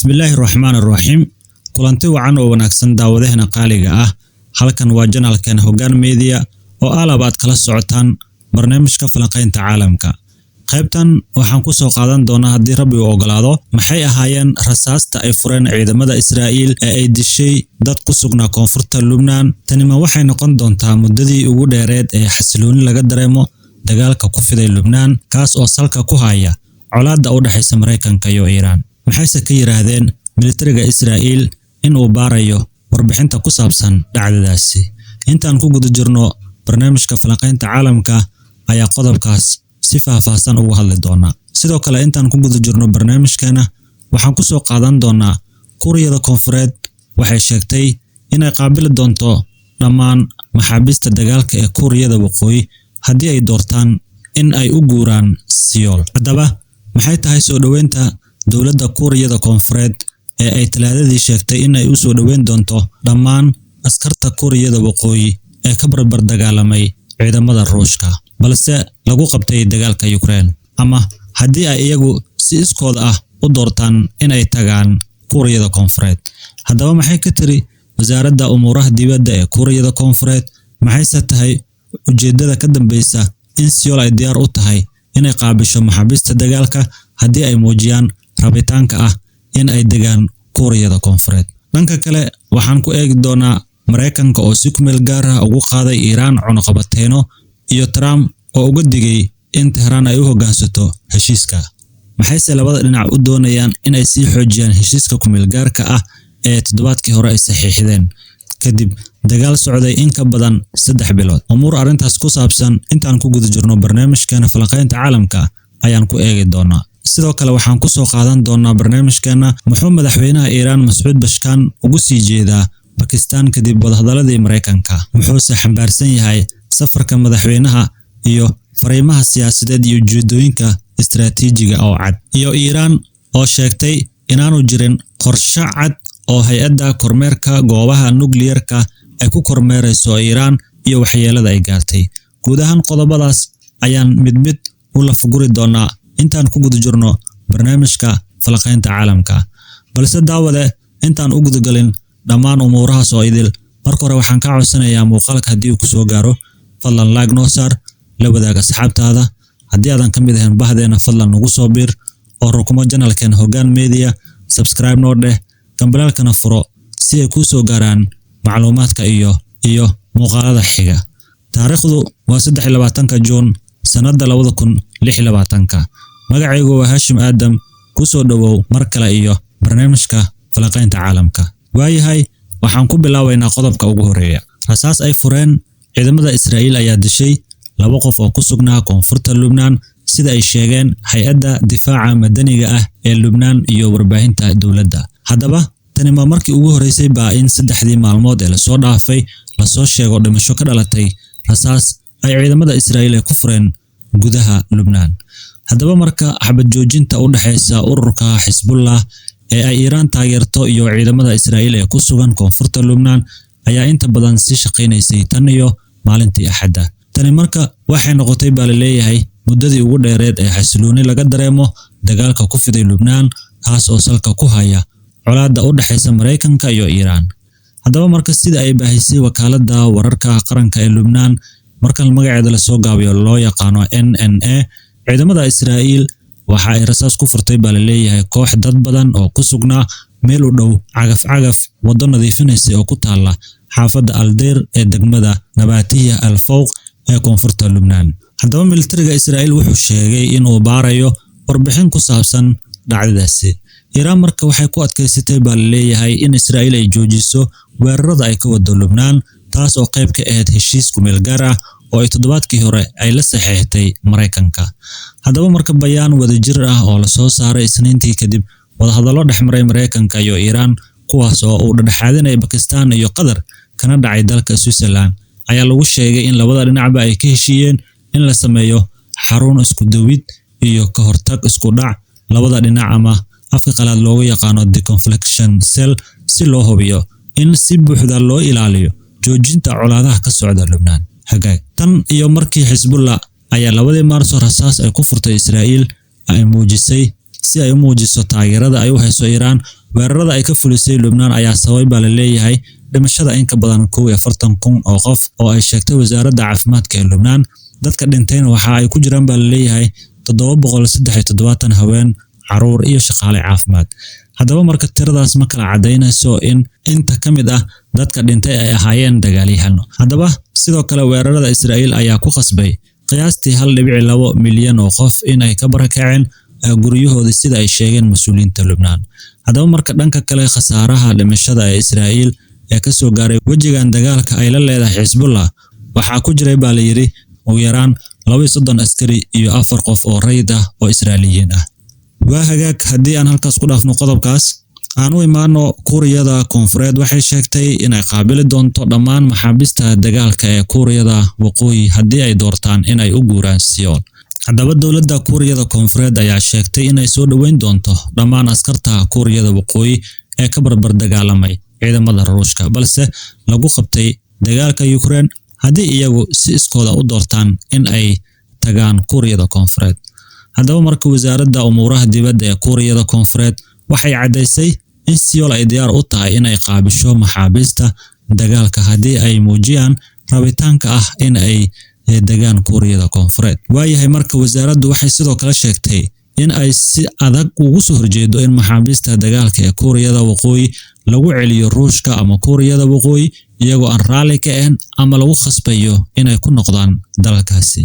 Bismillahir Rahmanir Rahim. Kulanti wacan oo wanaagsan daawadahena qaaliga ah. Halkan waa channelkan Hoggaan Media oo alabaad kala socotaan barnaamijka falanqaynta caalamka. Qaybtan waxaan ku soo qaadan doonaa haddii Rabbi uu ogolaado maxay ahaayeen rasaasta ay fureen ciidamada Israa'iil ee ay dishay dad ku sugnaa koonfurta Lubnaan. Tani ma waxay noqon doontaa muddadii ugu dheereed ee xasilooni laga dareemo dagaalka ku fiday Lubnaan kaas oo salka ku haya colaadda u dhaxaysa Mareykanka iyo Iiraan. Maxayse ka yiraahdeen militariga Israa'iil in uu baarayo warbixinta ku saabsan dhacdadaasi. Intaan ku guda jirno barnaamijka falanqaynta caalamka ayaa qodobkaas si faahfaahsan ugu hadli doona. Sidoo kale intaan ku guda jirno barnaamijkeena waxaan ku soo qaadan doonaa Kuuriyada Koonfureed waxay sheegtay inay qaabili doonto dhammaan maxaabiista dagaalka ee Kuuriyada Waqooyi haddii ay doortaan in ay u guuraan Seoul. Haddaba maxay tahay soo dhaweynta dowladda Kuuriyada Koonfureed ee ay talaadadii sheegtay in ay u soo dhaweyn doonto dhammaan askarta Kuuriyada Waqooyi ee ka barbar dagaalamay ciidamada Ruushka balse lagu qabtay dagaalka Ukraine, ama haddii ay iyagu si iskood ah u doortaan in ay tagaan Kuuriyada Koonfureed. Haddaba maxay ka tiri wasaaradda umuuraha dibadda ee Kuuriyada Koonfureed? Maxayse tahay ujeedada ka dambeysa in Seoul ay diyaar u tahay inay qaabisho maxaabiista dagaalka haddii ay muujiyaan rabitaanka ah in ay degaan Kuuriyada Koonfureed? Dhanka kale waxaan ku eegi doonaa Mareykanka oo si ku meel gaar ah ugu qaaday Iiraan cunaqabateeno iyo Trump oo uga digay in Tehran ay u hoggaansato heshiiska. Maxayse labada dhinac u doonayaan in ay sii xoojiyaan heshiiska ku meel gaarka ah ee toddobaadkii hore ay saxiixdeen kadib dagaal socday in ka badan 3 bilood. Umuur arrintaas ku saabsan intaan ku guda jirno barnaamijkeena falanqaynta caalamka ayaan ku eegi doonaa. Sidoo kale waxaan ku soo qaadan doonaa barnaamijkeena muxuu madaxweynaha Iiraan Mas'uud Pezeshkian ugu sii jeedaa Pakistan kadib wadahadaladii Mareykanka. Muxuuse xambaarsan yahay safarka madaxweynaha iyo fariimaha siyaasadeed iyo ujeedooyinka istiraatiijiga oo cad, iyo Iiraan oo sheegtay inaanu jirin qorshe cad oo hay'adda kormeerka goobaha nukliyeerka ay ku kormeerayso Iiraan iyo waxyeelada ay gaartay. Guud ahaan qodobadaas ayaan mid u lafguri doonaa intaan ku guda jirno barnaamijka falanqaynta caalamka. Balse daawade intaan u gudagalin dhammaan umuurahaas oo idil, marka hore waxaan ka codsanayaa muuqaalka haddii uu ku soo gaaro fadlan like noo saar, la wadaag asxaabtaada. Haddii aadan ka mid ahayn bahdeena fadlan nagu soo biir oo rukumo channelkan Hoggaan Media, subscribe noo dheh, gambalaalkana furo si ay ku soo gaaraan macluumaadka iyo muuqaalada xiga. Taariikhdu waa 23 Juun sanadda 2026. Magacaygu waa Hashim Aadam. Ku soo dhawow mar kale iyo barnaamijka falanqaynta caalamka. Waayahay, waxaan ku bilaabaynaa qodobka ugu horeeya. Rasaas ay fureen ciidamada Israa'iil ayaa dishay 2 qof oo ku sugnaa koonfurta Lubnaan sida ay sheegeen hay'adda difaaca madaniga ah ee Lubnaan iyo warbaahinta dowladda. Haddaba tani ma markii ugu horeysay baa in 3 maalmood ee la soo dhaafay la soo sheego dhimasho ka dhalatay rasaas ay ciidamada Israa'iil ay ku fureen gudaha Lubnaan. Haddaba marka xabad joojinta u dhaxaysa ururka Xisbullah ee ay Iiraan taageerto iyo ciidamada Israa'iil ee ku sugan koonfurta Lubnaan ayaa inta badan si shaqeynaysay tan iyo maalintii Axadda. Tani marka waxay noqotay baa la leeyahay muddadii ugu dheereed ee xasilooni laga dareemo dagaalka ku fiday Lubnaan kaas oo salka ku haya colaadda u dhaxaysa Mareykanka iyo Iiraan. Haddaba marka sida ay baahisay wakaaladda wararka qaranka ee Lubnaan markan magaceeda la soo gaabiyo loo yaqaano NNA, ciidamada Israa'iil waxa ay rasaas ku furtay baa la leeyahay koox dad badan oo ku sugnaa meel u dhow cagaf waddo nadiifinaysa oo ku taala xaafadda Aldeer ee degmada Nabatiya Al-Fawq ee koonfurta Lubnaan. Haddaba militariga Israa'iil wuxuu sheegay in uu baarayo warbixin ku saabsan dhacdadaasi. Iiraan marka waxay ku adkaysatay baa la leeyahay in Israa'iil ay joojiso weerarada ay ka wado Lubnaan, taas oo qayb ka ahayd heshiis ku meel gaar ah oo ay toddobaadkii hore ay la saxiixatay Mareykanka. Haddaba marka bayaan wadajir ah oo la soo saaray Isniintii kadib wadahadallo dhexmaray Mareykanka iyo Iiraan kuwaas oo uu dhexdhexaadinay Pakistan iyo Qatar kana dhacay dalka Switzerland ayaa lagu sheegay in labada dhinacba ay ka heshiiyeen in la sameeyo xarun isku dawid iyo ka hortag isku dhac labada dhinac, ama afka qalaad loogu yaqaano deconfliction cell, si loo hubiyo in si buuxda loo ilaaliyo joojinta colaadaha ka socda Lubnaan. Hagaag tan iyo markii Xisbullah ayaa 2 Maarso rasaas ay ku furtay Israa'iil ay muujisay si ay u muujiso taageerada ay u hayso Iiraan weerarada ay ka fulisay Lubnaan ayaa sababay baa la leeyahay dhimashada in ka badan 41,000 oo qof oo ay sheegtay wasaaradda caafimaadka ee Lubnaan. Dadka dhintayna waxa ay ku jiraan baa la leeyahay 773 haween, caruur iyo shaqaale caafimaad. Haddaba marka tiradaas ma kala cadaynayso in inta ka mid ah dadka dhintay ay ahaayeen dagaalyahanno. Haddaba sidoo kale weerarada Israa'iil ayaa ku qasbay qiyaastii 1.2 milyan oo qof in ay ka barakaceen guryahoodii sida ay sheegeen mas'uuliyiinta Lubnaan. Haddaba marka dhanka kale khasaaraha dhimashada ee Israa'iil ee ka soo gaaray wajigan dagaalka ay la leedahay Xisbullah waxaa ku jiray baa la yiri ugu yaraan 32 askari iyo 4 qof oo rayid ah oo Israa'iiliyiin ah. waa hagaag haddii aan halkaas ku dhaafno qodobkaas aan u imaano Kuuriyada Koonfureed waxay sheegtay inay qaabili doonto dhammaan maxaabiista dagaalka ee Kuuriyada Waqooyi haddii ay doortaan inay u guuraan Seoul. Haddaba dowladda Kuuriyada Koonfureed ayaa sheegtay inay soo dhaweyn doonto dhammaan askarta Kuuriyada Waqooyi ee ka barbar dagaalamay ciidamada Ruushka balse lagu qabtay dagaalka Ukraine haddii iyagu si iskooda u doortaan in ay tagaan Kuuriyada Koonfureed. Haddaba marka wasaaradda umuuraha dibadda ee Kuuriyada Koonfureed waxay cadaysay in Seoul ay diyaar u tahay inay qaabisho maxaabiista dagaalka haddii ay muujiyaan rabitaanka ah in ay degaan Kuuriyada Koonfureed. Waayahay marka wasaaraddu waxay sidoo kale sheegtay in ay si adag ugu soo horjeedo in maxaabiista dagaalka ee Kuuriyada Waqooyi lagu celiyo Ruushka ama Kuuriyada Waqooyi iyagoo aan raalli ka ahayn ama lagu khasbayo inay ku noqdaan dalkaasi.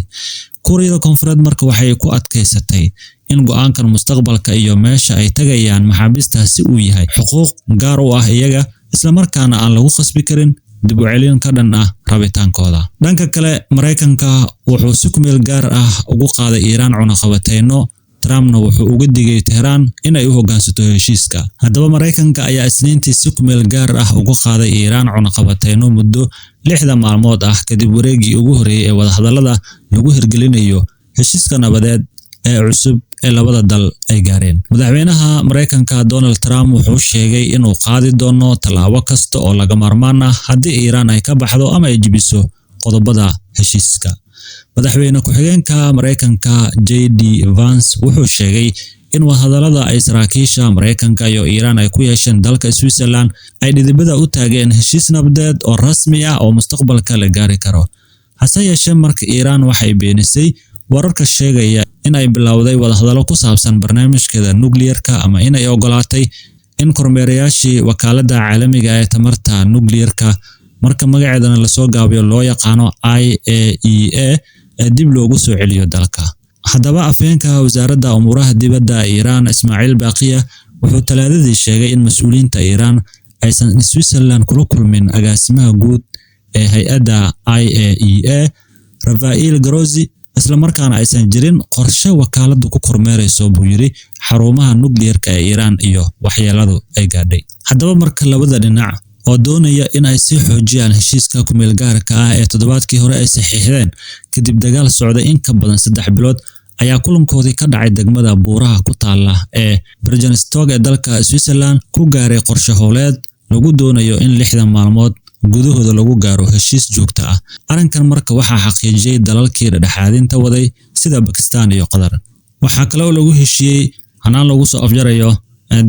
Kuuriyada Koonfureed marka waxay ku adkaysatay in go'aankan mustaqbalka iyo meesha ay tagayaan maxaabiistaasi uu yahay xuquuq gaar u ah iyaga isla markaana aan lagu khasbi karin dib u celin ka dhan ah rabitaankooda. Dhanka kale Mareykanka wuxuu si ku meel gaar ah ugu qaaday Iiraan cunaqabateyno, Trumpna wuxuu uga digay Tehran inay u hoggaansato heshiiska. Haddaba Mareykanka ayaa Isniintii si ku meel gaar ah uga qaaday Iiraan cunaqabateyno muddo 6 maalmood ah kadib wareegii ugu horeeyay ee wadahadallada lagu hirgelinayo heshiiska nabadeed ee cusub ee labada dal ay gaareen. Madaxweynaha Mareykanka Donald Trump wuxuu sheegay inuu qaadi doono tallaabo kasta oo laga maarmaan ah haddii Iiraan ay ka baxdo ama ay jibiso qodobada heshiiska. Madaxweyne ku-xigeenka Mareykanka JD Vance wuxuu sheegay in wadahadallada ay saraakiisha Mareykanka iyo Iiraan ay ku yeesheen dalka Switzerland ay dhidibada u taageen heshiis nabadeed oo rasmi ah oo mustaqbalka la gaari karo. Hase yeeshee marka Iiraan waxay beenisay wararka sheegaya in ay bilowday wadahadallo ku saabsan barnaamijkeeda nuclear-ka ama in ay ogolaatay in kormeerayaashii wakaaladda caalamiga ee tamarta nuclear-ka marka magaceedana la soo gaabiyo loo yaqaano IAEA ee dib loogu soo celiyo dalka. Haddaba afhayeenka wasaaradda umuuraha dibadda Iiraan Ismaaciil Baaqiya wuxuu Talaadadii sheegay in mas'uuliyiinta Iiraan aysan Switzerland kula kulmin agaasimaha guud ee hay'adda IAEA Rafael Grossi isla markaana aysan jirin qorshe wakaaladdu ku kormeerayso buu yiri xarumaha nuclear-ka ee Iiraan iyo waxyeeladu ay gaadhay. Haddaba marka labada dhinac oo doonaya in ay sii xoojiyaan heshiiska ku meel gaarka ah ee toddobaadkii hore ay saxiixdeen kadib dagaal socday in ka badan 3 bilood ayaa kulankoodii ka dhacay degmada buuraha ku taala ee Bergenstock ee dalka Switzerland ku gaaray qorshe howleed lagu doonayo in 6 maalmood gudahooda lagu gaaro heshiis joogto ah. Arrinkan marka waxaa xaqiijiyay dalalkii dhexdhexaadinta waday sida Pakistan iyo Qatar. Waxaa kale oo lagu heshiiyey hanaan lagu soo afjarayo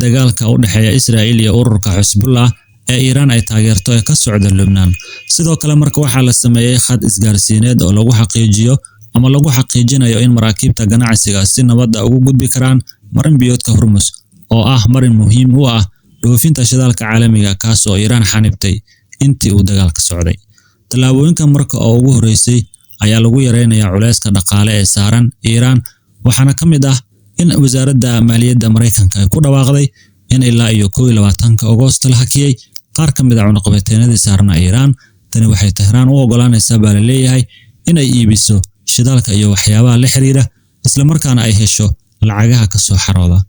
dagaalka u dhexeeya Israa'iil iyo ururka Xisbullah ee Iiraan ay taageerto ee ka socda Lubnaan. Sidoo kale marka waxaa la sameeyay khad isgaarsiineed oo lagu xaqiijiyo ama lagu xaqiijinayo in maraakiibta ganacsiga si nabad ah ugu gudbi karaan marin biyoodka Hormuz oo ah marin muhiim u ah dhoofinta shidaalka caalamiga kaas oo Iiraan xanibtay intii uu dagaalka socday. Tallaabooyinkan marka oo ugu horeysay ayaa lagu yareynayaa culayska dhaqaale ee saaran Iiraan waxaana ka mid ah in wasaaradda maaliyadda Mareykanka ay ku dhawaaqday in ilaa iyo 21 Agoosto la hakiyay qaar ka mid ah cunaqabateennadii saarnaa Iiraan. Tani waxay Tehran u ogolaanaysaa baa la leeyahay in ay iibiso shidaalka iyo waxyaabaha la xiriira isla markaana ay hesho lacagaha ka soo xarooda.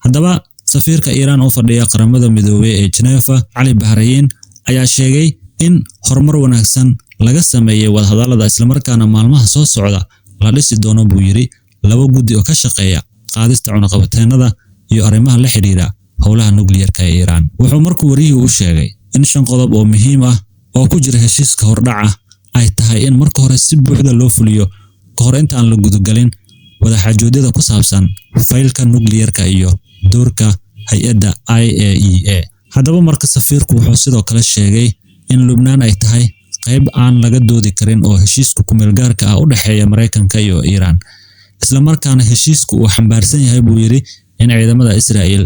Haddaba safiirka Iiraan oo fadhiya qaramada midoobay ee Geneva Ali Bahrain ayaa sheegay in horumar wanaagsan laga sameeyay wadahadallada isla markaana maalmaha soo socda la dhisi doono buu yiri 2 guddi oo ka shaqeeya qaadista cunaqabateennada iyo arrimaha la xiriira howlaha nuclear-ka ee Iiraan. Wuxuu markuu wariyay u sheegay in 5 qodob oo muhiim ah oo ku jira heshiiska hordhaca ay tahay in marka hore si buuxda loo fuliyo ka hor inta aan la gudagalin wadaxaajoodida ku saabsan faylka nuclear-ka iyo doorka hay-adda IAEA. haddaba marka safiirku wuxuu sidoo kale sheegay in Lubnaan ay tahay qayb aan laga doodi karin oo heshiiska ku-meelgaarka ah u dhexeeya Mareykanka iyo Iiraan, isla markaana heshiisku uu xambaarsan yahay buu yiri in ciidamada Israa'iil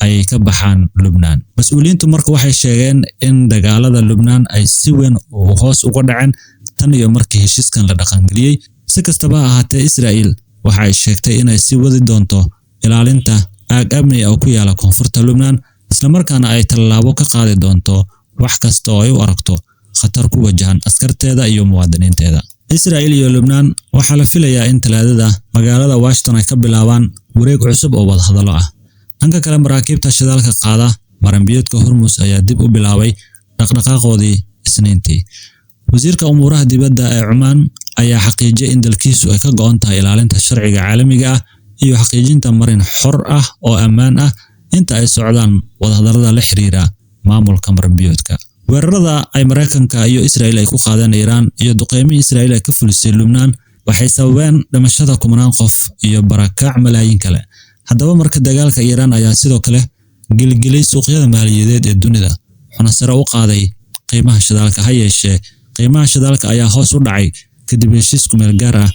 ay ka baxaan Lubnaan. Mas'uuliyiintu marka waxay sheegeen in dagaalada Lubnaan ay si weyn hoos uga dhaceen tan iyo markii heshiiskan la dhaqangeliyay. Si kastaba ha ahaatee, Israa'iil waxa ay sheegtay inay sii wadi doonto ilaalinta aag amni ah oo ku yaala koonfurta Lubnaan, isla markaana ay tallaabo ka qaadi doonto wax kasta oo ay u aragto khatar ku wajahan askarteeda iyo muwaadiniinteeda. Israa'iil iyo Lubnaan waxaa la filayaa in Talaadada magaalada Washington ay ka bilaabaan wareeg cusub oo wadahadalo ah. dhanka kale, maraakiibta shidaalka qaada maranbiyoodka Hormuz ayaa dib u bilaabay dhaqdhaqaaqoodii Isniintii. Wasiirka Umuuraha Dibadda ee Cumaan ayaa xaqiijiyay in dalkiisu ay ka go'an tahay ilaalinta sharciga caalamiga ah iyo xaqiijinta marin xor ah oo ammaan ah inta ay socdaan wadahadallada la xiriira maamulka maranbiyoodka. Weerarada ay Mareykanka iyo Israa'iil ay ku qaadeen Iiraan iyo duqeymihii Israa'iil ay ka fulisay Lubnaan waxay sababeen dhimashada kumanaan qof iyo barakac malaayiin kale. Haddaba marka dagaalka Iiraan ayaa sidoo kale gilgilay suuqyada maaliyadeed ee dunida, wuxuuna sare u qaaday qiimaha shidaalka. Ha yeeshee, qiimaha shidaalka ayaa hoos u dhacay kadib heshiis ku-meelgaar ah,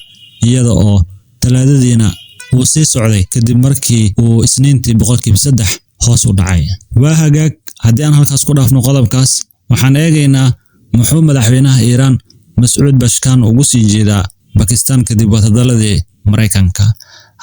iyada oo Talaadadiina uu sii socday kadib markii uu Isniintii 3% hoos u dhacay. Waa hagaag, haddii aan halkaas ku dhaafno qodobkaas, waxaan eegaynaa muxuu madaxweynaha Iiraan Mas'uud Pezeshkian ugu sii jeedaa Pakistan kadib wadahadaladii Mareykanka.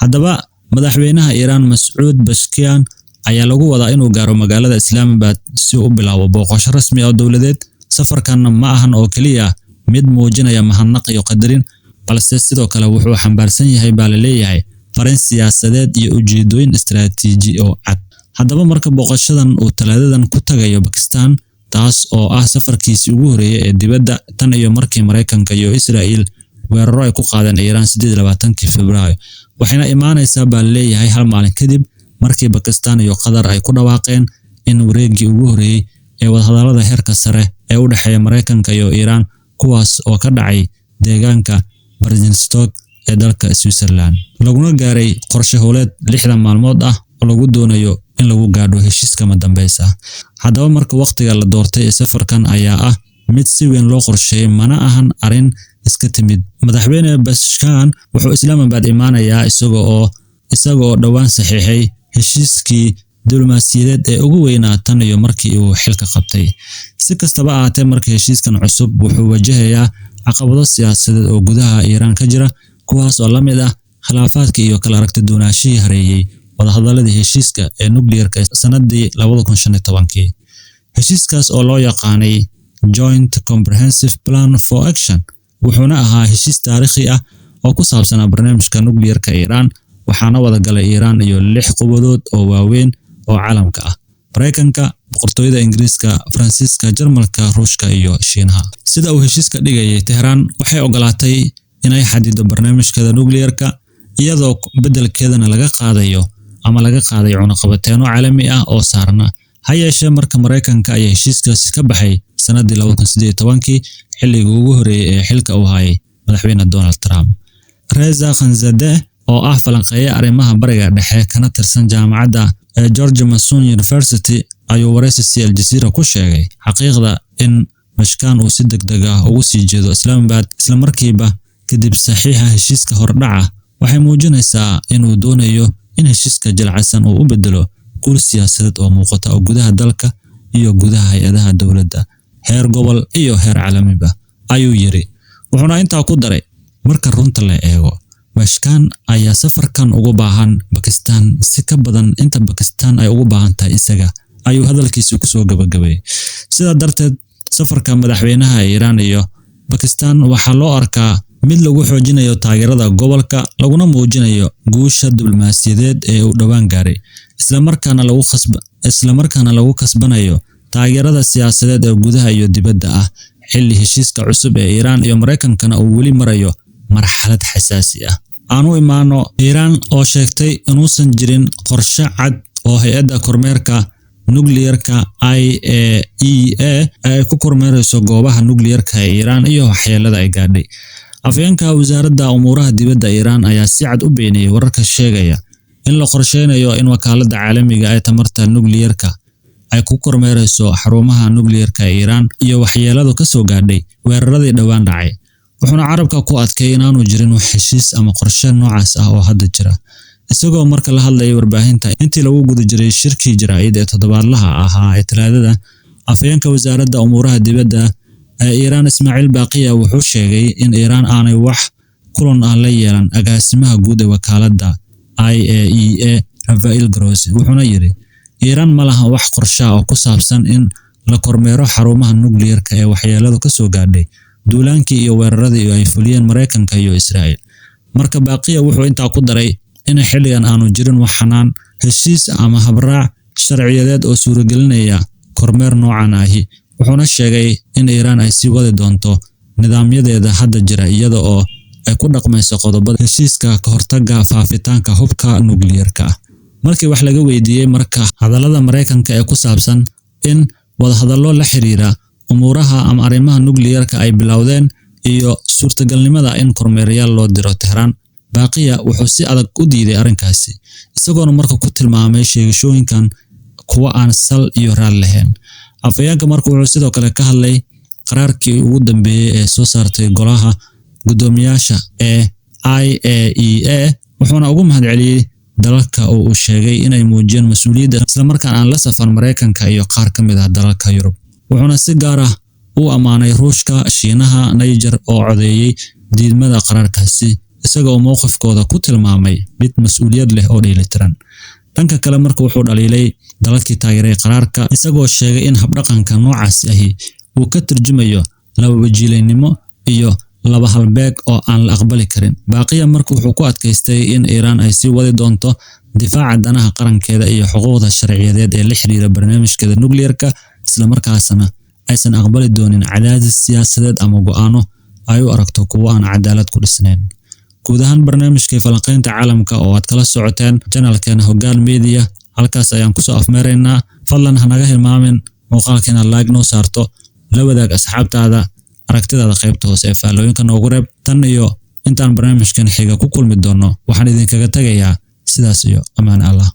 Haddaba madaxweynaha Iiraan Mas'uud Pezeshkian ayaa lagu wadaa inuu gaaro magaalada Islamabad si uu u bilaabo booqasho rasmi ah oo dowladeed. Safarkan ma ahan oo kaliya mid muujinaya mahadnaq iyo qadarin, balse sidoo kale wuxuu xambaarsan yahay baa la leeyahay fariin siyaasadeed iyo ujeedooyin istiraatiiji oo cad. Haddaba marka booqashadan uu Talaadadan ku tagayo Pakistan, taas oo ah safarkiisii ugu horeeyay ee dibadda tan iyo markii Mareykanka iyo Israa'iil weeraro ay ku qaadeen Iiraan 28 Febraayo, waxayna imaanaysaa baa la leeyahay hal maalin kadib markii Pakistan iyo Qatar ay ku dhawaaqeen in wareeggii ugu horeeyay ee wadahadallada heerka sare ee u dhexeeya Mareykanka iyo Iiraan, kuwaas oo ka dhacay deegaanka Basingstoke ee dalka Switzerland, laguna gaaray qorshe howleed 60 maalmood ah oo lagu doonayo in lagu gaadho heshiiska madambeysa. Haddaba marka waqtiga la doortay ee safarkan ayaa ah mid si weyn loo qorsheeyay, mana ahan arrin iska timid. Madaxweyne Pezeshkian wuxuu Islamabad imaanayaa isaga oo dhawaan saxiixay heshiiskii diblomaasiyadeed ee ugu weynaa tan iyo markii uu xilka qabtay. Si kastaba ahaatee, marka heshiiskan cusub wuxuu wajahayaa caqabado siyaasadeed oo gudaha Iiraan ka jira, kuwaas oo la mid ah khilaafaadkii iyo kala aragti duwanaanshihii hareeyay wadahadaladii heshiiska ee nukliyeerka sanadii 2015. Heshiiskaas oo loo yaqaanay Joint Comprehensive Plan for Action wuxuuna ahaa heshiis taariikhi ah oo ku saabsanaa barnaamijka nukliyeerka Iiraan, waxaana wada galay Iiraan iyo 6 quwadood oo waaweyn oo caalamka ah: Mareykanka, Boqortooyada Ingiriiska, Faransiiska, Jarmalka, Ruushka iyo Shiinaha. Sida uu heshiiska dhigayay, Tehran waxay ogolaatay inay xadido barnaamijkeeda nukliyeerka iyadoo beddelkeedana laga qaaday cunaqabateeno caalami ah oo saarna. Ha yeeshee, marka Mareykanka ayaa heshiiskaasi ka baxay sanadii 2018, xilligii ugu horeeyay ee xilka uu hayay madaxweyne Donald Trump. Reza Khanzadeh oo ah falanqeeya arrimaha bariga dhexe kana tirsan jaamacadda George Mason University ayuu wareysi Al Jazeera ku sheegay xaqiiqda in Pezeshkian uu si degdeg ah ugu sii jeedo Islamabad isla markiiba kadib saxiixa heshiiska hordhaca waxay muujinaysaa inuu doonayo in heshiiska jilcsan uu u bedelo guul siyaasadeed oo muuqata oo gudaha dalka iyo gudaha hay'adaha dowladda, heer gobol iyo heer caalamiba, ayuu yiri. Wuxuuna intaa ku daray, marka runta la eego, Pezeshkian ayaa safarkan ugu baahan Pakistan si ka badan inta Pakistan ay ugu baahan tahay isaga, ayuu hadalkiisa ku soo gabagabeeyay. Sidaa darteed, safarka madaxweynaha Iiraan iyo Pakistan waxaa loo arkaa mid lagu xoojinayo taageerada gobolka, laguna muujinayo guusha diblomaasiyadeed ee uu dhawaan gaaray, isla markaana lagu kasbanayo taageerada siyaasadeed ee gudaha iyo dibadda ah, xilli heshiiska cusub ee Iiraan iyo Mareykankana uu weli marayo marxalad xasaasi ah. Aan u imaano Iiraan oo sheegtay inuusan jirin qorshe cad oo hay'adda kormeerka nukliyeerka IAEA ay ku kormeerayso goobaha nukliyeerka ee Iiraan iyo waxyeelada ay gaadhay. Afhayeenka wasaaradda umuuraha dibadda Iiraan ayaa si cad u beeniyay wararka sheegaya in la qorsheynayo in wakaaladda caalamiga ee tamarta nukliyeerka ay ku kormeerayso xarumaha nukliyeerka ee Iran iyo waxyeeladu ka soo gaadhay weeraradii dhawaan dhacay. Wuxuuna carabka ku adkeeyay inaanu jirin wax heshiis ama qorshe noocaas ah oo hadda jira. Isagoo marka la hadlayay warbaahinta intii lagu guda jiray shirkii jaraa'id ee toddobaadlaha ahaa ee Talaadada, afhayeenka wasaaradda umuuraha dibadda ee Iran Ismaaciil Baaqiya wuxuu sheegay in Iran aanay wax kulan ah la yeelan agaasimaha guud ee wakaaladda IAEA Rafael Grossi. Wuxuuna yiri Iran ma laha wax qorshe oo ku saabsan in la kormeero xarumaha nukliyeerka ee waxyeeladu ka soo gaadhay duulaankii iyo weeraradii ay fuliyeen Mareykanka iyo Israa'iil. Marka Baaqiya wuxuu intaa ku daray in xilligan aanu jirin wax xanaan heshiis ama habraac sharciyeed oo suuragelinaya kormeer noocan ahi. Wuxuuna sheegay in Iran ay sii wadi doonto nidaamyadeeda hadda jira iyada oo ay ku dhaqmayso qodobada heshiiska ka hortagga faafitaanka hubka nukliyeerka ah. Markii wax laga weydiiyay marka hadallada Mareykanka ee ku saabsan in wadahadallo la xiriira umuuraha ama arrimaha nukliyeerka ay bilowdeen iyo suurtagalnimada in kormeerayaal loo diro Tehran, Baaqiya wuxuu si adag u diiday arrinkaasi, isagoona marka ku tilmaamay sheegashooyinkan kuwa aan sal iyo raad lahayn. Afhayeenka marka wuxuu sidoo kale ka hadlay qaraarkii ugu dambeeyay ee soo saartay golaha gudoomiyaasha ee IAEA, wuxuuna ugu mahadceliyay dalalka oo uu sheegay inay muujiyeen mas'uuliyadda isla markaana aan la safan Mareykanka iyo qaar ka mid ah dalalka Yurub. Wuxuuna si gaar ah u amaanay Ruushka, Shiinaha, Niger oo codeeyay diidmada qaraarkaasi, isagoo mowqifkooda ku tilmaamay mid mas'uuliyad leh oo dheelitiran. Dhanka kale marka wuxuu dhaliilay dalalkii taageeray qaraarka, isagoo sheegay in habdhaqanka noocaas ahi uu ka turjumayo laba wajiileynimo iyo laba halbeeg oo aan la aqbali karin. Baaqiya marka wuxuu ku adkaystay in Iran ay sii wadi doonto difaaca danaha qarankeeda iyo xuquuqda sharciyeed ee la xiriira barnaamijkeeda nukliyeerka, isla markaasna aysan aqbali doonin cadaadis siyaasadeed ama go'aano ay u aragto kuwo aan cadaalad ku dhisnayn. Guud ahaan barnaamijkii falanqaynta caalamka oo aad kala socoteen channelkeena Hoggaan Media, halkaas ayaan ku soo afmeeraynaa. Fadlan ha naga hilmaamin muuqaalkeena like noo saarto, la wadaag asxaabtaada aragtidaada qaybta hoose ee faallooyinka noogu reeb. Tan iyo intaan barnaamijkan xiga ku kulmi doono, waxaan idinkaga tagayaa sidaas iyo amaan Allah.